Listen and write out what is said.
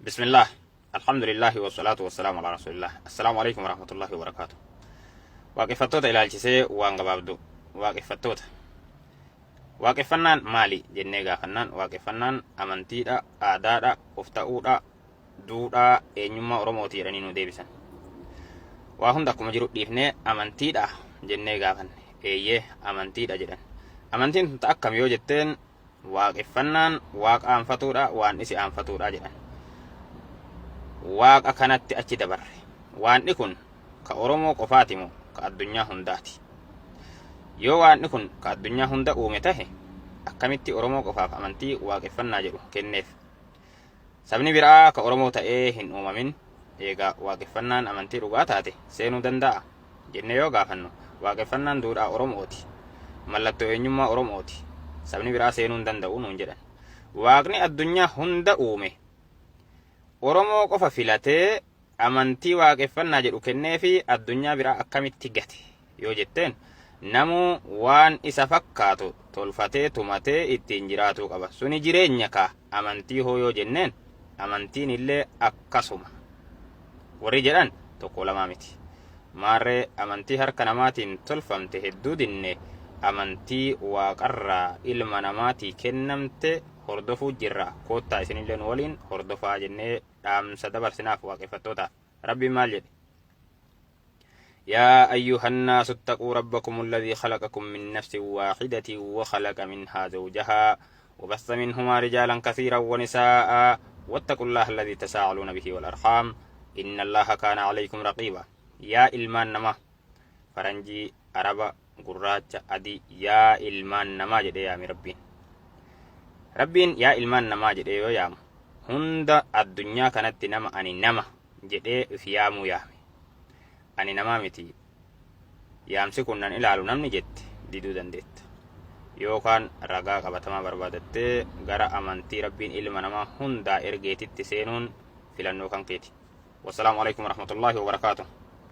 بسم الله الحمد لله والصلاة والسلام على رسول الله. السلام عليكم ورحمة الله وبركاته. واقفتوت إلى الجسي وانغبابدو واقفتوت waaqeffannaan maali jennee gaafannaan waaqeffannaan amantiidha, aadaadha, of ta'uudha, duudhaa, eenyummaa Oromooti jedhanii nu deebisan. Waa hunda akkuma jiru dhiifnee amantiidha jennee gaafanne eeyyee amantiidha jedhan. Amantiin tun akkam yoo jetteen waaqeffannaan waaqa aanfatuudha, waan isi aanfatuudha jedhan. Waaqa kanatti achi dabarre waanni kun ka Oromoo qofaati moo ka addunyaa hundaati? Yoo waanni kun ka addunyaa hunda uume tahe akkamitti Oromoo qofaaf amantii waaqeffannaa jedhu kenneef? Sabni biraa ka Oromoo ta'ee hin uumamin eegaa waaqeffannaan amantii dhugaa taate seenuu danda'a jennee yoo gaafannu waaqeffannaan duudhaa Oromooti, mallattoo eenyummaa Oromooti, sabni biraa seenuu hin danda'u nuun jedhan. Waaqni addunyaa hunda uume Oromoo qofa filatee amantii waaqeffannaa jedhu kenneefi addunyaa biraa akkamitti gate yoo jetteen, namuu waan isa fakkaatu tolfatee tumatee ittiin jiraatuu qaba. Suni jireenya kaa amantii hoo yoo jenneen amantiin illee akkasuma. Warri jedhan tokko lamaa miti. Maarree amantii harka namaatiin tolfamte hedduu dinne amantii waaqarraa ilma namaatii kennamte hordofuu jirra. Koottaa isinillee nu waliin hordofaa jennee dhaamsa dabarsinaaf waaqeffattoota. Rabbiin maal jedhe? يا أيها الناس اتقوا ربكم الذي خلقكم من نفس واحدة وخلق منها زوجها وبث منهما رجالا كثيرا ونساء واتقوا الله الذي تساءلون به والأرحام إن الله كان عليكم رقيبا. يا إلمان نما فرنجي عرب قراج أدي يا إلمان نما جدي يا ربين يا إلمان نما جدي يا هند الدنيا كانت نما أني نما جدي في يامو يامي ani namaa miti yaamsi kunnan ilaalu namni jette diduu dandeetta yookaan ragaa qabatamaa barbaadattee gara amantii rabbiin ilma namaa hundaa ergeetitti seenuun filannoo kan keeti. Wassalaamu alaikum warahmatullaahi wabarakaatuh.